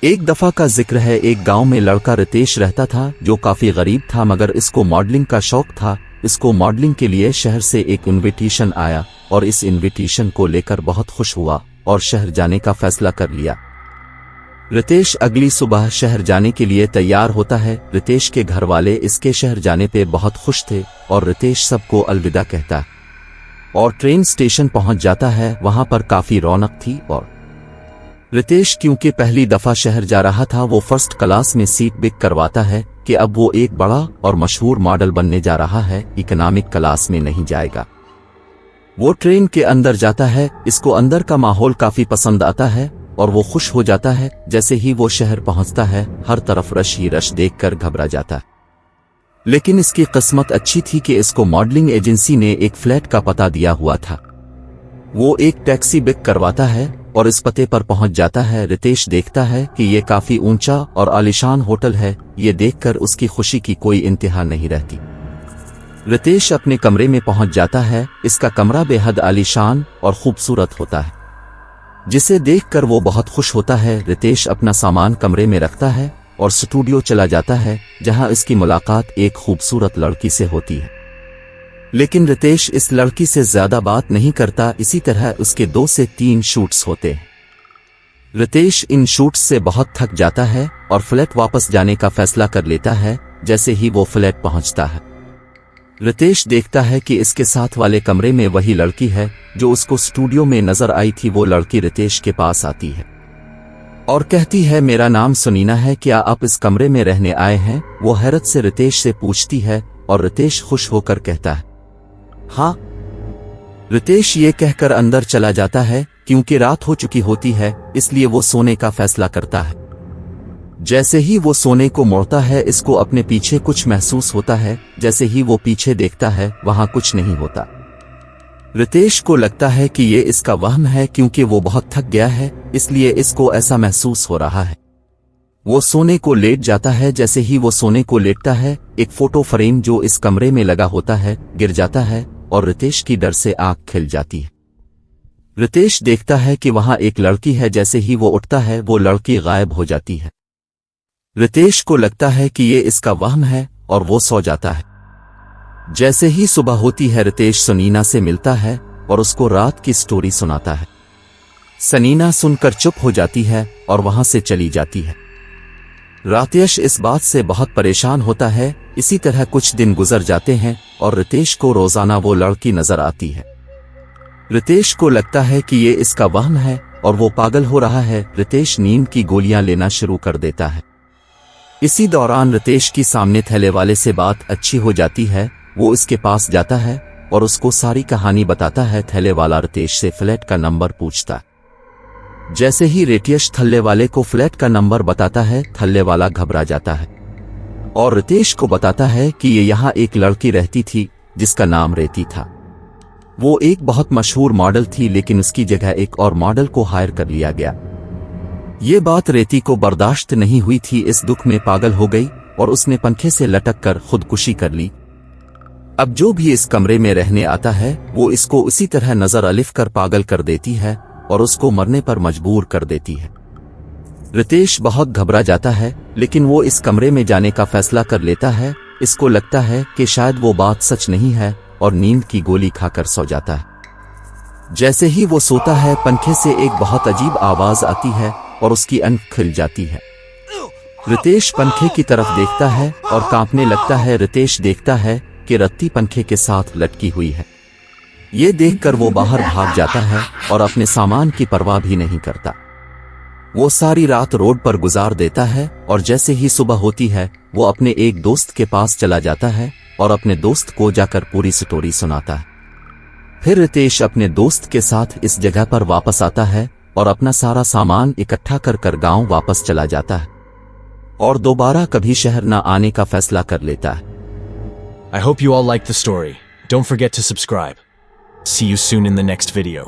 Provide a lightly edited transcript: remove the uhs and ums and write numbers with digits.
एक दफा का जिक्र है, एक गांव में लड़का रितेश रहता था जो काफी गरीब था, मगर इसको मॉडलिंग का शौक था। इसको मॉडलिंग के लिए शहर से एक इनविटेशन आया और इस इनविटेशन को लेकर बहुत खुश हुआ और शहर जाने का फैसला कर लिया। रितेश अगली सुबह शहर जाने के लिए तैयार होता है। रितेश के घर वाले इसके शहर जाने पे बहुत खुश थे और रितेश सबको अलविदा कहता और ट्रेन स्टेशन पहुंच जाता है। वहां पर काफी रौनक थी और रितेश क्योंकि पहली दफा शहर जा रहा था, वो फर्स्ट क्लास में सीट बुक करवाता है कि अब वो एक बड़ा और मशहूर मॉडल बनने जा रहा है, इकोनॉमिक क्लास में नहीं जाएगा। वो ट्रेन के अंदर जाता है। इसको अंदर का माहौल काफी पसंद आता है और वो खुश हो जाता है। जैसे ही वो शहर पहुंचता है, हर तरफ रश ही रश देखकर घबरा जाता है। लेकिन इसकी किस्मत अच्छी थी कि इसको मॉडलिंग एजेंसी ने एक फ्लैट का पता दिया हुआ था। वो एक टैक्सी बुक करवाता है और इस पते पर पहुंच जाता है। रितेश देखता है कि ये काफी ऊंचा और आलीशान होटल है। ये देखकर उसकी खुशी की कोई इंतहा नहीं रहती। रितेश अपने कमरे में पहुंच जाता है। इसका कमरा बेहद आलीशान और खूबसूरत होता है, जिसे देखकर वो बहुत खुश होता है। रितेश अपना सामान कमरे में रखता है और स्टूडियो चला जाता है, जहां इसकी मुलाकात एक खूबसूरत लड़की से होती है। लेकिन रितेश इस लड़की से ज्यादा बात नहीं करता। इसी तरह उसके 2 से 3 शूट्स होते हैं। रितेश इन शूट्स से बहुत थक जाता है और फ्लैट वापस जाने का फैसला कर लेता है। जैसे ही वो फ्लैट पहुंचता है, रितेश देखता है कि इसके साथ वाले कमरे में वही लड़की है जो उसको स्टूडियो में नजर आई थी। वो लड़की रितेश के पास आती है और कहती है, मेरा नाम सुनीना है, क्या आप इस कमरे में रहने आए हैं? वो हैरत से रितेश से पूछती है और रितेश खुश होकर कहता है, हाँ। रितेश ये कहकर अंदर चला जाता है। क्योंकि रात हो चुकी होती है, इसलिए वो सोने का फैसला करता है। जैसे ही वो सोने को मोड़ता है, इसको अपने पीछे कुछ महसूस होता है। जैसे ही वो पीछे देखता है, वहां कुछ नहीं होता। रितेश को लगता है कि ये इसका वहम है, क्योंकि वो बहुत थक गया है, इसलिए इसको ऐसा महसूस हो रहा है। वो सोने को लेट जाता है। जैसे ही वो सोने को लेटता है, एक फोटो फ्रेम जो इस कमरे में लगा होता है गिर जाता है और रितेश की डर से आंख खिल जाती है। रितेश देखता है कि वहां एक लड़की है। जैसे ही वो उठता है, वो लड़की गायब हो जाती है। रितेश को लगता है कि ये इसका वहम है और वो सो जाता है। जैसे ही सुबह होती है, रितेश सनीना से मिलता है और उसको रात की स्टोरी सुनाता है। सनीना सुनकर चुप हो जाती है और वहां से चली जाती है। रातेश इस बात से बहुत परेशान होता है। इसी तरह कुछ दिन गुजर जाते हैं और रितेश को रोजाना वो लड़की नजर आती है। रितेश को लगता है कि ये इसका वहम है और वो पागल हो रहा है। रितेश नींद की गोलियां लेना शुरू कर देता है। इसी दौरान रितेश की सामने थैले वाले से बात अच्छी हो जाती है। वो इसके पास जाता है और उसको सारी कहानी बताता है। थैले वाला रितेश से फ्लैट का नंबर पूछता। जैसे ही रितेश थल्ले वाले को फ्लैट का नंबर बताता है, थल्ले वाला घबरा जाता है और रितेश को बताता है कि ये यहाँ एक लड़की रहती थी जिसका नाम रेती था। वो एक बहुत मशहूर मॉडल थी, लेकिन उसकी जगह एक और मॉडल को हायर कर लिया गया। ये बात रेती को बर्दाश्त नहीं हुई थी। इस दुख में पागल हो गई और उसने पंखे से लटक कर खुदकुशी कर ली। अब जो भी इस कमरे में रहने आता है, वो इसको उसी तरह नजर अलिफ कर पागल कर देती है और उसको मरने पर मजबूर कर देती है। रितेश बहुत घबरा जाता है, लेकिन वो इस कमरे में जाने का फैसला कर लेता है। इसको लगता है कि शायद वो बात सच नहीं है और नींद की गोली खाकर सो जाता है। जैसे ही वो सोता है, पंखे से एक बहुत अजीब आवाज आती है और उसकी आंख खुल जाती है। रितेश पंखे की तरफ देखता है और कांपने लगता है। रितेश देखता है कि रत्ती पंखे के साथ लटकी हुई है। ये देखकर वो बाहर भाग जाता है और अपने सामान की परवाह भी नहीं करता। वो सारी रात रोड पर गुजार देता है और जैसे ही सुबह होती है, वो अपने एक दोस्त के पास चला जाता है और अपने दोस्त को जाकर पूरी स्टोरी सुनाता है। फिर रितेश अपने दोस्त के साथ इस जगह पर वापस आता है और अपना सारा सामान इकट्ठा कर गांव वापस चला जाता है और दोबारा कभी शहर न आने का फैसला कर लेता है। I hope you all liked the story. Don't forget to subscribe. See you soon in the next video.